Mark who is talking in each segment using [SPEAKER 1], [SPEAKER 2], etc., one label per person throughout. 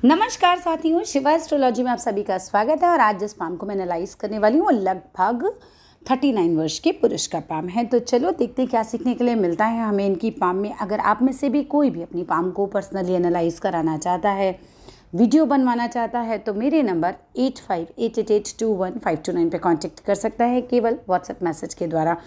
[SPEAKER 1] नमस्कार साथियों, शिवा एस्ट्रोलॉजी में आप सभी का स्वागत है। और आज जिस पाम को मैं एनालाइज करने वाली हूँ वो लगभग 39 वर्ष के पुरुष का पाम है। तो चलो देखते हैं क्या सीखने के लिए मिलता है हमें इनकी पाम में। अगर आप में से भी कोई भी अपनी पाम को पर्सनली एनालाइज कराना चाहता है, वीडियो बनवाना चाहता है, तो मेरे नंबर 8588215229 पे कांटेक्ट कर सकता है। केवल व्हाट्सएप मैसेज के द्वारा,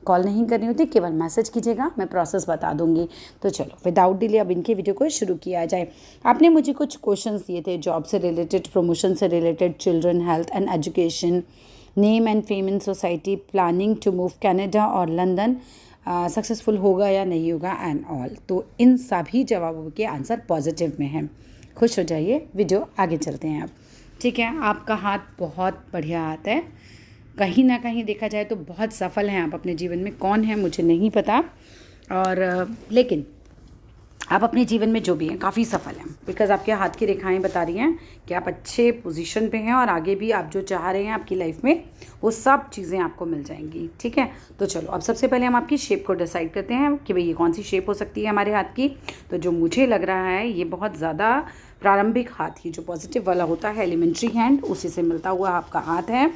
[SPEAKER 1] कॉल नहीं करनी होती, केवल मैसेज कीजिएगा, मैं प्रोसेस बता दूंगी। तो चलो विदाउट डिले अब इनके वीडियो को शुरू किया जाए। आपने मुझे कुछ क्वेश्चंस दिए थे, जॉब से रिलेटेड, प्रमोशन से related, children, health and education, name and fame in society, planning to move Canada और लंदन, सक्सेसफुल होगा या नहीं होगा एंड ऑल। तो इन सभी जवाबों के आंसर पॉजिटिव में हैं। खुश हो जाइए, वीडियो आगे चलते हैं अब। ठीक है, आपका हाथ बहुत बढ़िया हाथ है, कहीं ना कहीं देखा जाए तो बहुत सफल हैं आप अपने जीवन में। कौन है मुझे नहीं पता, और लेकिन आप अपने जीवन में जो भी हैं काफ़ी सफल हैं, बिकॉज आपके हाथ की रेखाएं बता रही हैं कि आप अच्छे पोजीशन पे हैं और आगे भी आप जो चाह रहे हैं आपकी लाइफ में वो सब चीज़ें आपको मिल जाएंगी। ठीक है, तो चलो अब सबसे पहले हम आपकी शेप को डिसाइड करते हैं कि भाई ये कौन सी शेप हो सकती है हमारे हाथ की। तो जो मुझे लग रहा है ये बहुत ज़्यादा प्रारंभिक हाथ, ही जो पॉजिटिव वाला होता है, एलिमेंट्री हैंड, उसी से मिलता हुआ आपका हाथ है।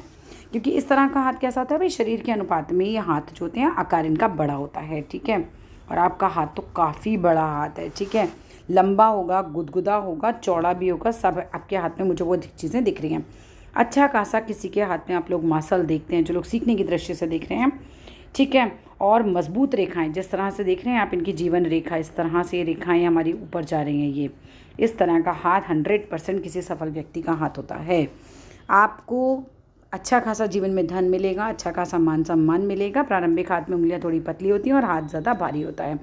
[SPEAKER 1] क्योंकि इस तरह का हाथ कैसा होता है भाई, शरीर के अनुपात में ये हाथ जो होते हैं आकार इनका बड़ा होता है। ठीक है, और आपका हाथ तो काफ़ी बड़ा हाथ है। ठीक है, लंबा होगा, गुदगुदा होगा, चौड़ा भी होगा, सब आपके हाथ में मुझे वो चीज़ें दिख रही हैं। अच्छा खासा किसी के हाथ में आप लोग मासल देखते हैं, जो लोग सीखने की दृष्टि से देख रहे हैं। ठीक है, और मजबूत रेखाएं जिस तरह से देख रहे हैं आप, इनकी जीवन रेखा, इस तरह से रेखाएं हमारी ऊपर जा रही हैं। ये इस तरह का हाथ 100% किसी सफल व्यक्ति का हाथ होता है। आपको अच्छा खासा जीवन में धन मिलेगा, अच्छा खासा मान सम्मान मिलेगा। प्रारंभिक हाथ में उंगलियां थोड़ी पतली होती हैं और हाथ ज़्यादा भारी होता है।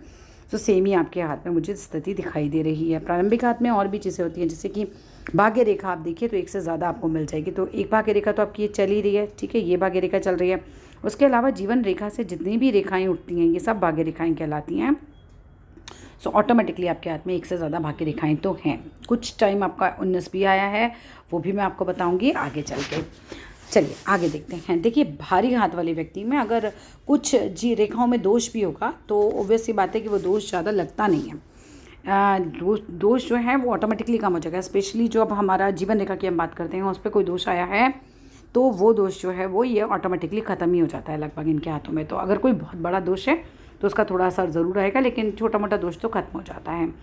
[SPEAKER 1] तो सेम ही आपके हाथ में मुझे स्थिति दिखाई दे रही है। प्रारंभिक हाथ में और भी चीज़ें होती हैं, जैसे कि भाग्य रेखा आप देखिए तो एक से ज़्यादा आपको मिल जाएगी। तो एक भाग्य रेखा तो आपकी ये चल ही रही है। ठीक है, ये भाग्य रेखा चल रही है। उसके अलावा जीवन रेखा से जितनी भी रेखाएँ उठती हैं ये सब भाग्य रेखाएँ कहलाती हैं। सो ऑटोमेटिकली आपके हाथ में एक से ज़्यादा भाग्य रेखाएँ तो हैं। कुछ टाइम आपका 19 भी आया है, वो भी मैं आपको बताऊँगी आगे चल के। चलिए आगे देखते हैं। देखिए, भारी हाथ वाले व्यक्ति में अगर कुछ रेखाओं में दोष भी होगा तो ऑब्वियस सी बात है कि वो दोष ज़्यादा लगता नहीं है। दोष जो है वो ऑटोमेटिकली कम हो जाएगा। स्पेशली जो अब हमारा जीवन रेखा की हम बात करते हैं उस पर कोई दोष आया है तो वो दोष जो है वो ये ऑटोमेटिकली ख़त्म ही हो जाता है लगभग इनके हाथों में। तो अगर कोई बहुत बड़ा दोष है तो उसका थोड़ा असर ज़रूर रहेगा, लेकिन छोटा मोटा दोष तो खत्म हो जाता है।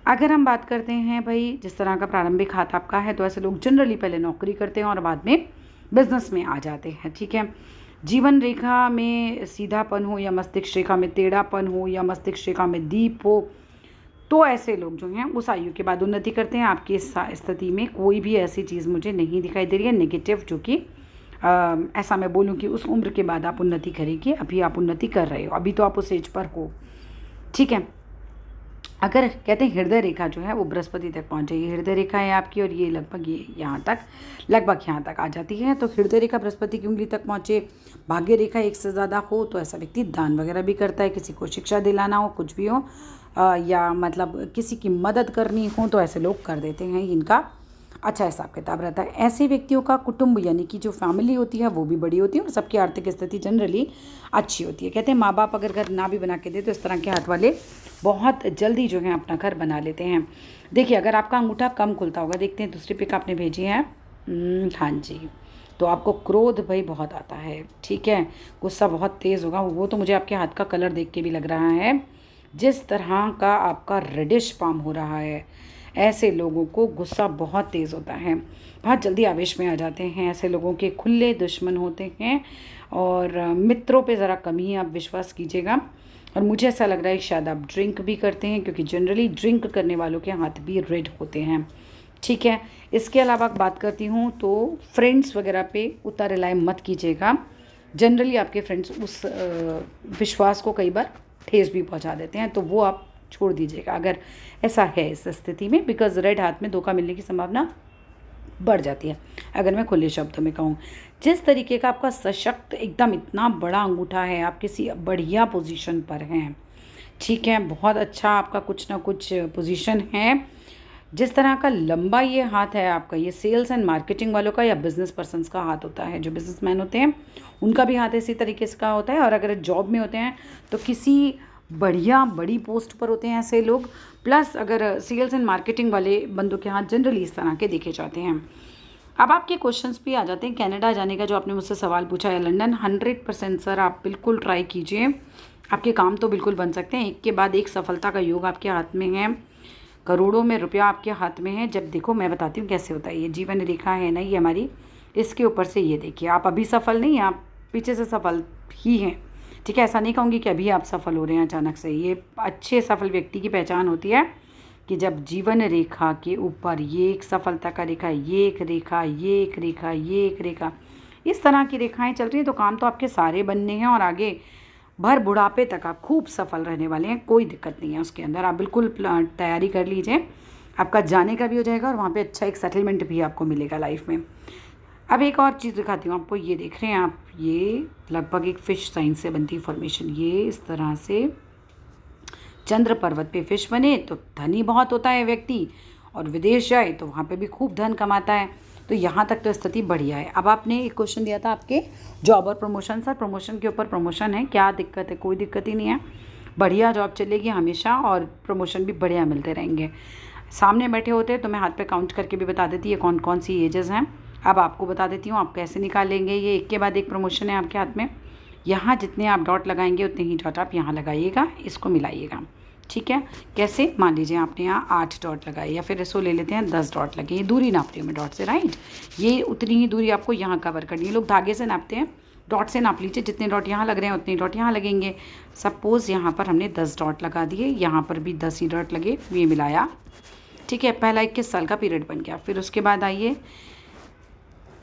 [SPEAKER 1] अगर हम बात करते हैं भाई जिस तरह का प्रारंभिक हाथ आपका है, तो ऐसे लोग जनरली पहले नौकरी करते हैं और बाद में बिजनेस में आ जाते हैं। ठीक है, जीवन रेखा में सीधापन हो या मस्तिष्क रेखा में टेढ़ापन हो या मस्तिष्क रेखा में दीप हो, तो ऐसे लोग जो हैं उस आयु के बाद उन्नति करते हैं। आपकी स्थिति में कोई भी ऐसी चीज़ मुझे नहीं दिखाई दे रही है नेगेटिव, जो कि ऐसा मैं बोलूँ कि उस उम्र के बाद आप उन्नति करेंगे। अभी आप उन्नति कर रहे हो, अभी तो आप उस एज पर हो। ठीक है, अगर कहते हैं हृदय रेखा जो है वो बृहस्पति तक पहुंच जाएगी। हृदय रेखा है आपकी और ये लगभग ये लगभग यहाँ तक आ जाती है। तो हृदय रेखा बृहस्पति की उंगली तक पहुँचे। भाग्य रेखा एक से ज़्यादा हो तो ऐसा व्यक्ति दान वगैरह भी करता है, किसी को शिक्षा दिलाना हो, कुछ भी हो, या मतलब किसी की मदद करनी हो तो ऐसे लोग कर देते हैं। इनका अच्छा हिसाब किताब रहता है। ऐसे व्यक्तियों का कुटुंब यानी कि जो फैमिली होती है वो भी बड़ी होती है और सबकी आर्थिक स्थिति जनरली अच्छी होती है। कहते हैं माँ बाप अगर घर ना भी बना के दे तो इस तरह के हाथ वाले बहुत जल्दी जो है अपना घर बना लेते हैं। देखिए, अगर आपका अंगूठा कम खुलता होगा, देखते हैं दूसरी पिक आपने भेजी है। हाँ जी, तो आपको क्रोध भाई बहुत आता है। ठीक है, गुस्सा बहुत तेज़ होगा। वो तो मुझे आपके हाथ का कलर देख के भी लग रहा है। जिस तरह का आपका रेडिश पाम हो रहा है, ऐसे लोगों को गुस्सा बहुत तेज़ होता है, बहुत जल्दी आवेश में आ जाते हैं। ऐसे लोगों के खुले दुश्मन होते हैं और मित्रों पे ज़रा कम ही आप विश्वास कीजिएगा। और मुझे ऐसा लग रहा है शायद आप ड्रिंक भी करते हैं, क्योंकि जनरली ड्रिंक करने वालों के हाथ भी रेड होते हैं। ठीक है, इसके अलावा बात करती हूँ तो फ्रेंड्स वगैरह पे उतना रिलाय मत कीजिएगा। जनरली आपके फ्रेंड्स उस विश्वास को कई बार ठेस भी पहुँचा देते हैं, तो वो आप छोड़ दीजिएगा अगर ऐसा है इस स्थिति में, बिकॉज रेड हाथ में धोखा मिलने की संभावना बढ़ जाती है। अगर मैं खुले शब्दों में कहूँ, जिस तरीके का आपका सशक्त एकदम इतना बड़ा अंगूठा है, आप किसी बढ़िया पोजीशन पर हैं। ठीक है, बहुत अच्छा आपका कुछ ना कुछ पोजीशन है। जिस तरह का लंबा ये हाथ है आपका, ये सेल्स एंड मार्केटिंग वालों का या बिजनेस पर्सन्स का हाथ होता है। जो बिजनेसमैन होते हैं उनका भी हाथ इसी तरीके से का होता है। और अगर जॉब में होते हैं तो किसी बढ़िया बड़ी पोस्ट पर होते हैं ऐसे लोग। प्लस अगर सेल्स एंड मार्केटिंग वाले बंदों के हाथ जनरली इस तरह के देखे जाते हैं। अब आपके क्वेश्चंस भी आ जाते हैं कनाडा जाने का, जो आपने मुझसे सवाल पूछा है लंदन। 100% सर आप बिल्कुल ट्राई कीजिए, आपके काम तो बिल्कुल बन सकते हैं। एक के बाद एक सफलता का योग आपके हाथ में है, करोड़ों में रुपया आपके हाथ में है। जब देखो मैं बताती हूँ कैसे होता है। ये जीवन रेखा है ना ये हमारी, इसके ऊपर से ये देखिए, आप अभी सफल नहीं, आप पीछे से सफल ही हैं। ठीक है, ऐसा नहीं कहूँगी कि अभी आप सफल हो रहे हैं अचानक से। ये अच्छे सफल व्यक्ति की पहचान होती है कि जब जीवन रेखा के ऊपर ये एक सफलता का रेखा, ये एक रेखा, ये एक रेखा, ये एक रेखा, इस तरह की रेखाएं चल रही हैं, तो काम तो आपके सारे बनने हैं और आगे भर बुढ़ापे तक आप खूब सफल रहने वाले हैं। कोई दिक्कत नहीं है उसके अंदर। आप बिल्कुल तैयारी कर लीजिए, आपका जाने का भी हो जाएगा और वहाँ पे अच्छा एक सेटलमेंट भी आपको मिलेगा लाइफ में। अब एक और चीज़ दिखाती हूँ आपको। ये देख रहे हैं आप, ये लगभग एक फिश साइन से बनती फॉर्मेशन। ये इस तरह से चंद्र पर्वत पे फिश बने तो धनी बहुत होता है व्यक्ति, और विदेश जाए तो वहाँ पे भी खूब धन कमाता है। तो यहाँ तक तो स्थिति बढ़िया है। अब आपने एक क्वेश्चन दिया था आपके जॉब और प्रमोशन। सर प्रमोशन के ऊपर प्रमोशन है, क्या दिक्कत है? कोई दिक्कत ही नहीं है, बढ़िया जॉब चलेगी हमेशा और प्रमोशन भी बढ़िया मिलते रहेंगे। सामने बैठे होते हैं तो मैं हाथ पे काउंट करके भी बता देती है कौन कौन सी एजेस हैं। अब आपको बता देती हूँ आप कैसे निकालेंगे। ये एक के बाद एक प्रमोशन है आपके हाथ में। यहाँ जितने आप डॉट लगाएंगे उतने ही डॉट आप यहाँ लगाइएगा, इसको मिलाइएगा। ठीक है, कैसे? मान लीजिए आपने यहाँ 8 डॉट लगाए, या फिर इसको ले लेते हैं 10 डॉट लगे। ये दूरी नाप रही हूँ मैं डॉट से, राइट। ये उतनी ही दूरी आपको यहाँ कवर करनी है। लोग धागे से नापते हैं, डॉट से नाप लीजिए। जितने डॉट यहाँ लग रहे हैं उतने डॉट यहाँ लगेंगे। सपोज़ यहाँ पर हमने 10 डॉट लगा दिए, यहाँ पर भी 10 ही डॉट लगे, ये मिलाया। ठीक है, पहला 21 साल का पीरियड बन गया। फिर उसके बाद आइए,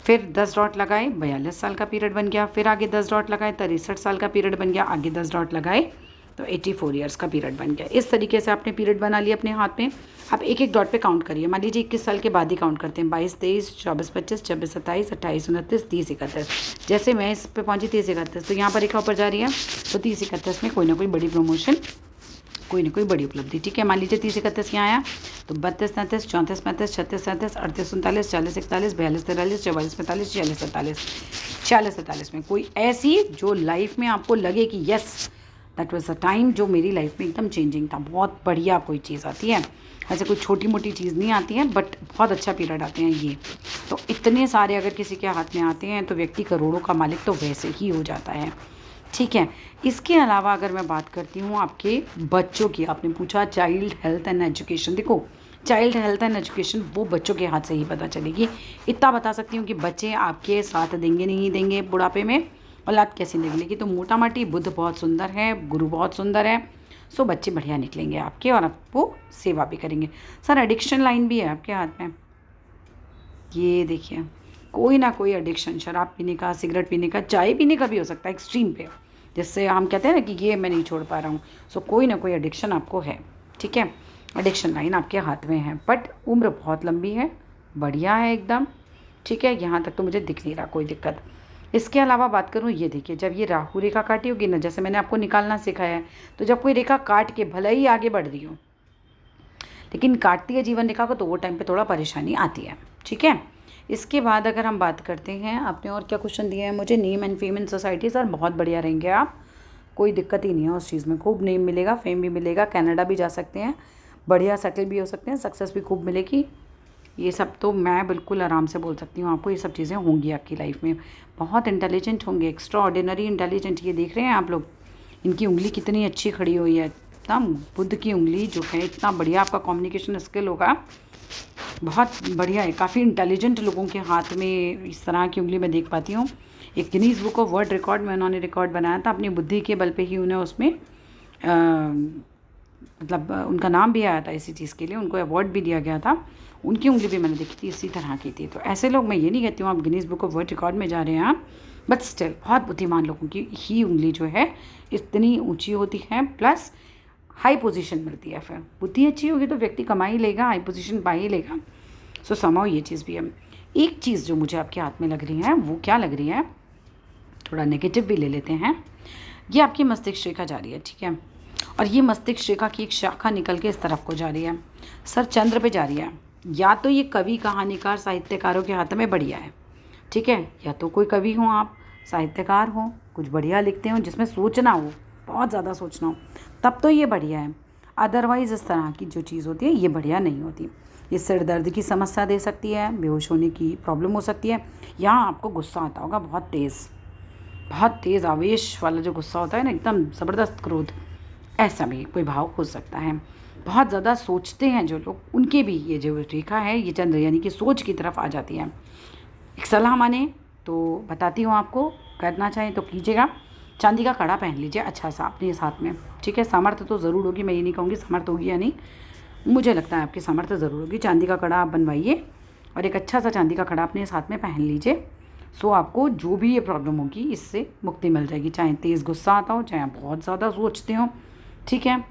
[SPEAKER 1] फिर 10 डॉट लगाए, 42 साल का पीरियड बन गया। फिर आगे 10 डॉट लगाए, 63 साल का पीरियड बन गया। आगे 10 डॉट लगाए तो 84 ईयर्स का पीरियड बन गया। इस तरीके से आपने पीरियड बना लिया अपने हाथ में। आप एक एक डॉट पे काउंट करिए। मान लीजिए 21 साल के बाद ही काउंट करते हैं। 22, 23, 24, 25, 26, 27, 28, 29, 30, 31। जैसे मैं इस पे पहुंची 30, 31, तो यहाँ पर रेखा ऊपर जा रही है, तो 30, 31 में कोई ना कोई बड़ी प्रमोशन, कोई ना कोई बड़ी उपलब्धि। ठीक है, मान लीजिए 30, 31 यहाँ आया तो 32, 33, 34, 35, 36, 37, 38, 39, 40, 41, 42, 43, 44, 45, 46, 47, 46, 47 में कोई ऐसी जो लाइफ में आपको लगे कि yes that was a time जो मेरी लाइफ में एकदम चेंजिंग था। बहुत बढ़िया कोई चीज़ आती है, ऐसे कोई छोटी मोटी चीज़ नहीं आती है, बट बहुत अच्छा पीरियड आते हैं ये। तो इतने सारे अगर किसी के हाथ में आते हैं तो व्यक्ति करोड़ों का मालिक तो वैसे ही हो जाता है। ठीक है, इसके अलावा अगर मैं बात करती हूँ आपके बच्चों की, आपने पूछा चाइल्ड हेल्थ एंड एजुकेशन। देखो चाइल्ड हेल्थ एंड एजुकेशन वो बच्चों के हाथ से ही पता चलेगी। इतना बता सकती हूँ कि बच्चे आपके साथ देंगे नहीं देंगे बुढ़ापे में, औलाद कैसी निकलेगी। तो मोटा माटी बुद्ध बहुत सुंदर है, गुरु बहुत सुंदर है, सो बच्चे बढ़िया निकलेंगे आपके और आपको सेवा भी करेंगे। सर एडिक्शन लाइन भी है आपके हाथ में, ये देखिए कोई ना कोई एडिक्शन, शराब पीने का, सिगरेट पीने का, चाय पीने का भी हो सकता है एक्सट्रीम पे, जिससे हम कहते हैं ना कि ये मैं नहीं छोड़ पा रहा हूँ। सो कोई ना कोई एडिक्शन आपको है। ठीक है, एडिक्शन लाइन आपके हाथ में है, बट उम्र बहुत लंबी है, बढ़िया है एकदम। ठीक है, यहाँ तक तो मुझे दिख नहीं रहा कोई दिक्कत। इसके अलावा बात करूँ, ये देखिए जब ये राहु रेखा काटी होगी ना, जैसे मैंने आपको निकालना सिखाया है, तो जब कोई रेखा काट के भले ही आगे बढ़ रही हो, लेकिन काटती है जीवन रेखा को, तो वो टाइम पे थोड़ा परेशानी आती है। ठीक है, इसके बाद अगर हम बात करते हैं, आपने और क्या क्वेश्चन दिए हैं मुझे। Name and fame in society. Sir बहुत बढ़िया रहेंगे आप, कोई दिक्कत ही नहीं है उस चीज़ में। खूब नेम मिलेगा, फेम भी मिलेगा, कनाडा भी जा सकते हैं, बढ़िया सेटल भी हो सकते हैं, सक्सेस भी खूब मिलेगी। ये सब तो मैं बिल्कुल आराम से बोल सकती हूँ आपको, ये सब चीज़ें होंगी आपकी लाइफ में। बहुत इंटेलिजेंट होंगे, एक्स्ट्रा ऑर्डिनरी इंटेलिजेंट। ये देख रहे हैं आप लोग, इनकी उंगली कितनी अच्छी खड़ी हुई है, इतना बुद्ध की उंगली जो है, इतना बढ़िया आपका कम्युनिकेशन स्किल होगा, बहुत बढ़िया है। काफ़ी इंटेलिजेंट लोगों के हाथ में इस तरह की उंगली मैं देख पाती हूँ। एक Guinness book of world record में उन्होंने रिकॉर्ड बनाया था, अपनी बुद्धि के बल पे ही उन्हें उसमें मतलब उनका नाम भी आया था इसी चीज़ के लिए, उनको अवार्ड भी दिया गया था। उनकी उंगली भी मैंने देखी थी, इसी तरह की थी। तो ऐसे लोग, मैं ये नहीं कहती हूँ आप Guinness book of world record में जा रहे हैं आप, बट स्टिल बहुत बुद्धिमान लोगों की ही उंगली जो है इतनी ऊंची होती है, प्लस हाई पोजीशन मिलती है। फिर बुद्धि अच्छी होगी तो व्यक्ति कमा ही लेगा, हाई पोजीशन पा ही लेगा। सो समाओ ये चीज़ भी है। एक चीज़ जो मुझे आपके हाथ में लग रही है, वो क्या लग रही है, थोड़ा नेगेटिव भी ले लेते हैं। ये आपकी मस्तिष्क रेखा जा रही है, ठीक है, और ये मस्तिष्क रेखा की एक शाखा निकल के इस तरफ को जा रही है, सर चंद्र पे जा रही है। या तो ये कवि, कहानीकार, साहित्यकारों के हाथ में बढ़िया है। ठीक है, या तो कोई कवि हो आप, साहित्यकार हो, कुछ बढ़िया लिखते हो, जिसमें सोचना हो, बहुत ज़्यादा सोचना हो, तब तो ये बढ़िया है। अदरवाइज़ इस तरह की जो चीज़ होती है ये बढ़िया नहीं होती। ये सिर दर्द की समस्या दे सकती है, बेहोश होने की प्रॉब्लम हो सकती है। यहाँ आपको गुस्सा आता होगा बहुत तेज़ आवेश वाला जो गुस्सा होता है ना, एकदम ज़बरदस्त क्रोध, ऐसा भी कोई भाव हो सकता है। बहुत ज़्यादा सोचते हैं जो लोग, उनके भी ये जो रेखा है ये चंद्र यानी कि सोच की तरफ आ जाती है। एक सलाह माने तो बताती हूँ आपको, करना चाहें तो कीजिएगा। चांदी का कड़ा पहन लीजिए अच्छा सा अपने साथ में, ठीक है। सामर्थ्य तो ज़रूर होगी, मैं ये नहीं कहूँगी सामर्थ्य होगी या नहीं, मुझे लगता है आपकी सामर्थ्य ज़रूर होगी। चांदी का कड़ा आप बनवाइए और एक अच्छा सा चांदी का कड़ा अपने साथ में पहन लीजिए। सो आपको जो भी ये प्रॉब्लम होगी इससे मुक्ति मिल जाएगी, चाहे तेज़ गुस्सा आता हो, चाहे आप बहुत ज़्यादा सोचते हो, ठीक है।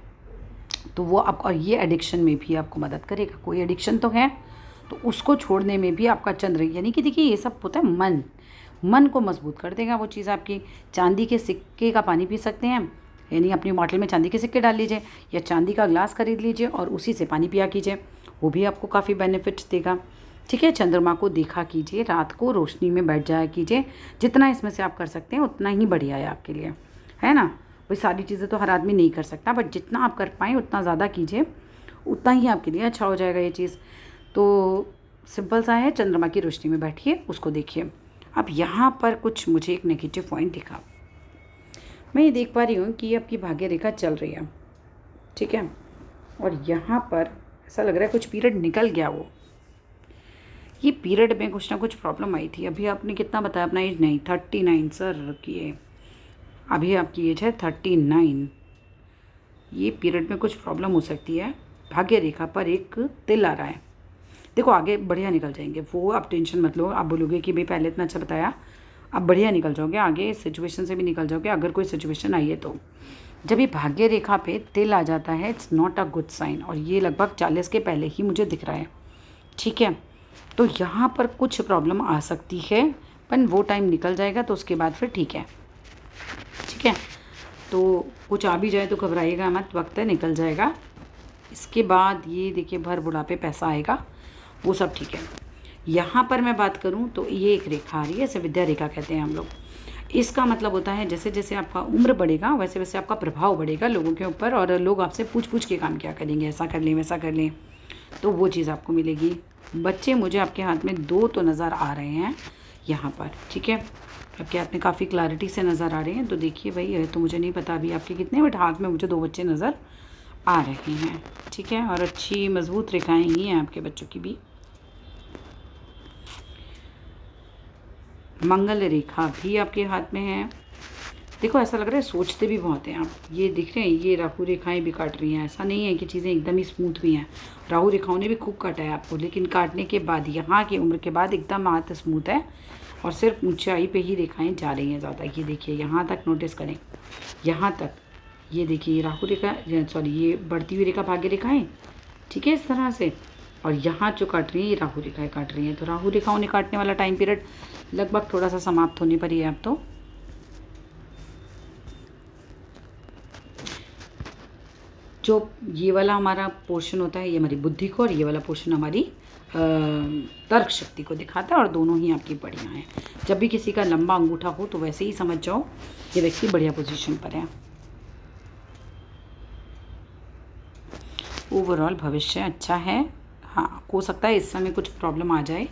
[SPEAKER 1] तो वो आपको, और ये एडिक्शन में भी आपको मदद करेगा। कोई एडिक्शन तो है तो उसको छोड़ने में भी आपका चंद्र, यानी कि देखिए ये सब होता है मन को मजबूत कर देगा वो चीज़ आपकी। चांदी के सिक्के का पानी पी सकते हैं, यानी अपनी बॉटल में चांदी के सिक्के डाल लीजिए या चांदी का ग्लास खरीद लीजिए और उसी से पानी पिया कीजिए, वो भी आपको काफ़ी बेनिफिट्स देगा, ठीक है। चंद्रमा को देखा कीजिए, रात को रोशनी में बैठ जाया कीजिए, जितना इसमें से आप कर सकते हैं उतना ही बढ़िया है आपके लिए, है ना। भाई सारी चीज़ें तो हर आदमी नहीं कर सकता, बट जितना आप कर पाएँ उतना ज़्यादा कीजिए, उतना ही आपके लिए अच्छा हो जाएगा ये चीज़। तो सिंपल सा है, चंद्रमा की रोशनी में बैठिए, उसको देखिए। अब यहाँ पर कुछ मुझे एक नेगेटिव पॉइंट दिखा, मैं ये देख पा रही हूँ कि ये आपकी भाग्य रेखा चल रही है, ठीक है, और यहाँ पर ऐसा लग रहा है कुछ पीरियड निकल गया वो, ये पीरियड में कुछ ना कुछ प्रॉब्लम आई थी। अभी आपने कितना बताया अपना एज? नहीं, 39 सर की, अभी आपकी एज है 39। ये पीरियड में कुछ प्रॉब्लम हो सकती है। भाग्य रेखा पर एक तिल आ रहा है, देखो आगे बढ़िया निकल जाएंगे वो, आप टेंशन मत लो। आप बोलोगे कि भाई पहले इतना अच्छा बताया, अब बढ़िया निकल जाओगे, आगे सिचुएशन से भी निकल जाओगे अगर कोई सिचुएशन आई है तो। जब ये भाग्य रेखा पे तिल आ जाता है it's not a good sign, और ये लगभग 40 के पहले ही मुझे दिख रहा है, ठीक है। तो यहाँ पर कुछ प्रॉब्लम आ सकती है, पर वो टाइम निकल जाएगा तो उसके बाद फिर ठीक है, ठीक है। तो कुछ आ भी जाए तो घबराइएगा मत, वक्त है, निकल जाएगा। इसके बाद ये देखिए भर बुढ़ापे पैसा आएगा, वो सब ठीक है। यहाँ पर मैं बात करूँ तो ये एक रेखा आ रही है, इसे विद्या रेखा कहते हैं हम लोग। इसका मतलब होता है जैसे जैसे आपका उम्र बढ़ेगा वैसे वैसे आपका प्रभाव बढ़ेगा लोगों के ऊपर, और लोग आपसे पूछ के काम क्या करेंगे, ऐसा कर लें वैसा कर लें, तो वो चीज़ आपको मिलेगी। बच्चे मुझे आपके हाथ में 2 तो नज़र आ रहे हैं यहाँ पर, ठीक है। आपके हाथ में काफ़ी क्लैरिटी से नज़र आ रहे हैं, तो देखिए भाई ये तो मुझे नहीं पता अभी आपके कितने, बट हाथ में मुझे 2 बच्चे नज़र आ रहे हैं, ठीक है। और अच्छी मजबूत रेखाएँ ही हैं आपके बच्चों की भी। मंगल रेखा भी आपके हाथ में है, देखो ऐसा लग रहा है सोचते भी बहुत हैं आप। ये दिख रहे हैं, ये राहु रेखाएं भी काट रही हैं, ऐसा नहीं है कि चीज़ें एकदम ही स्मूथ भी हैं। राहु रेखाओं ने भी खूब काटा है आपको, लेकिन काटने के बाद यहाँ की उम्र के बाद एकदम हाथ स्मूथ है और सिर्फ ऊंचाई पे ही रेखाएं जा रही हैं ज़्यादा। ये देखिए यहाँ तक नोटिस करें, यहाँ तक ये देखिए, ये राहु रेखा, सॉरी ये बढ़ती हुई रेखा भाग्य रेखाएँ, ठीक है, इस तरह से। और यहाँ जो काट रही है ये राहु रेखाएं काट रही हैं, तो राहु रेखाओं ने काटने वाला टाइम पीरियड लगभग थोड़ा सा समाप्त होने पर ही है अब तो। जो ये वाला हमारा पोर्शन होता है ये हमारी बुद्धि को, और ये वाला पोर्शन हमारी तर्क शक्ति को दिखाता है, और दोनों ही आपकी बढ़िया हैं। जब भी किसी का लंबा अंगूठा हो तो वैसे ही समझ जाओ ये व्यक्ति बढ़िया पोजीशन पर है। ओवरऑल भविष्य अच्छा है। हाँ, हो सकता है इस समय कुछ प्रॉब्लम आ जाए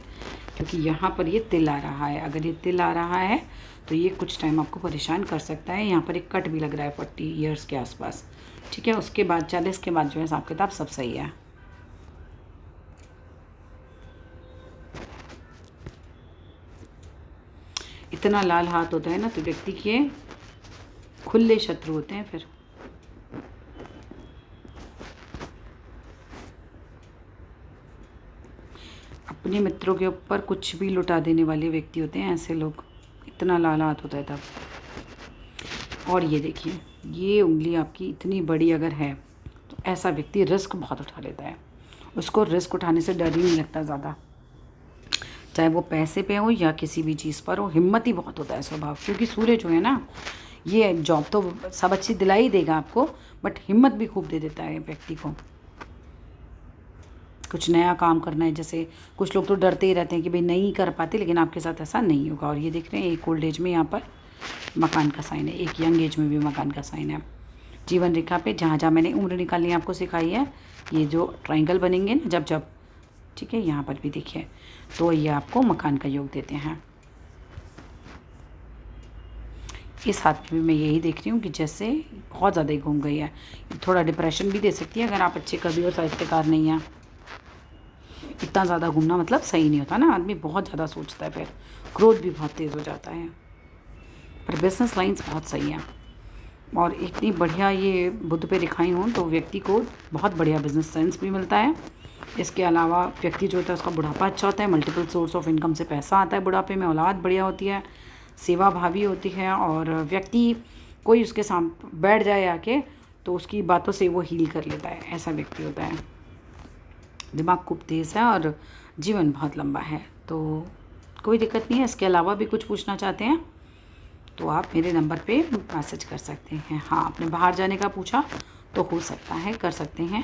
[SPEAKER 1] क्योंकि यहाँ पर ये तिल आ रहा है। अगर ये तिल आ रहा है तो ये कुछ टाइम आपको परेशान कर सकता है। यहाँ पर एक कट भी लग रहा है 40 ईयर्स के आसपास, ठीक है। उसके बाद 40 के बाद जो है हिसाब किताब सब सही है। इतना लाल हाथ होता है ना तो व्यक्ति के खुले शत्रु होते हैं फिर। अपने मित्रों के ऊपर कुछ भी लुटा देने वाले व्यक्ति होते हैं ऐसे लोग, इतना लाल हाथ होता है तब। और ये देखिए, ये उंगली आपकी इतनी बड़ी अगर है तो ऐसा व्यक्ति रिस्क बहुत उठा लेता है, उसको रिस्क उठाने से डर ही नहीं लगता ज़्यादा, चाहे वो पैसे पे हो या किसी भी चीज़ पर हो। हिम्मत ही बहुत होता है स्वभाव, क्योंकि सूर्य जो है ना, ये जॉब तो सब अच्छी दिला ही देगा आपको, बट हिम्मत भी खूब दे देता है व्यक्ति को। कुछ नया काम करना है, जैसे कुछ लोग तो डरते ही रहते हैं कि भाई नहीं कर पाते, लेकिन आपके साथ ऐसा नहीं होगा। और ये देख रहे हैं एक ओल्ड एज में यहाँ पर मकान का साइन है, एक यंग एज में भी मकान का साइन है। जीवन रेखा पे जहाँ जहाँ मैंने उम्र निकालनी आपको सिखाई है, ये जो ट्रायंगल बनेंगे ना जब जब, ठीक है, यहाँ पर भी देखिए, तो ये आपको मकान का योग देते हैं। इस हाथ में भी मैं यही देख रही हूँ कि जैसे बहुत ज़्यादा ही घूम गई है, थोड़ा डिप्रेशन भी दे सकती है अगर आप अच्छे कवि और साहित्यकार नहीं हैं। इतना ज़्यादा घूमना मतलब सही नहीं होता ना, आदमी बहुत ज़्यादा सोचता है, फिर क्रोध भी बहुत तेज़ हो जाता है। पर बिजनेस लाइंस बहुत सही है, और इतनी बढ़िया ये बुद्ध पे दिखाई हों तो व्यक्ति को बहुत बढ़िया बिजनेस सेंस भी मिलता है। इसके अलावा व्यक्ति जो होता है उसका बुढ़ापा अच्छा होता है, मल्टीपल सोर्स ऑफ इनकम से पैसा आता है बुढ़ापे में, औलाद बढ़िया होती है, सेवा भावी होती है, और व्यक्ति कोई उसके सामने बैठ जाए आके तो उसकी बातों से वो हील कर लेता है, ऐसा व्यक्ति होता है। दिमाग खूब तेज़ है और जीवन बहुत लंबा है, तो कोई दिक्कत नहीं है। इसके अलावा भी कुछ पूछना चाहते हैं तो आप मेरे नंबर पे मैसेज कर सकते हैं। हाँ, आपने बाहर जाने का पूछा तो हो सकता है कर सकते हैं,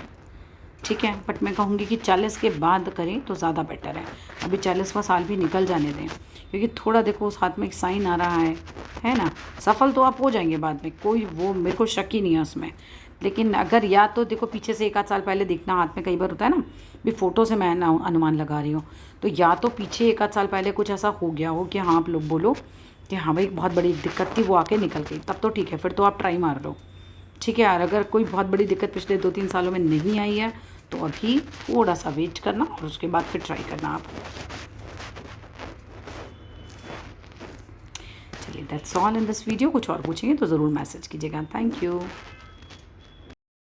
[SPEAKER 1] ठीक है, बट मैं कहूँगी कि 40 के बाद करें तो ज़्यादा बेटर है। अभी 40वां साल भी निकल जाने दें, क्योंकि थोड़ा देखो उस हाथ में एक साइन आ रहा है ना। सफल तो आप हो जाएंगे बाद में, कोई वो मेरे को शक ही नहीं है उसमें, लेकिन अगर या तो देखो पीछे से 1 आध साल पहले देखना, हाथ में कई बार होता है ना, भी फ़ोटो से मैं अनुमान लगा रही हूँ, तो या तो पीछे 1 आध साल पहले कुछ ऐसा हो गया हो कि हाँ आप लोग बोलो कि हाँ भाई बहुत बड़ी दिक्कत थी वो आके निकल गई, तब तो ठीक है, फिर तो आप ट्राई मार लो, ठीक है यार। अगर कोई बहुत बड़ी दिक्कत पिछले 2-3 सालों में नहीं आई है तो अभी थोड़ा सा वेट करना और उसके बाद फिर ट्राई करना आप। चलिए, that's all in this video. कुछ और पूछेंगे तो ज़रूर मैसेज कीजिएगा। Thank you.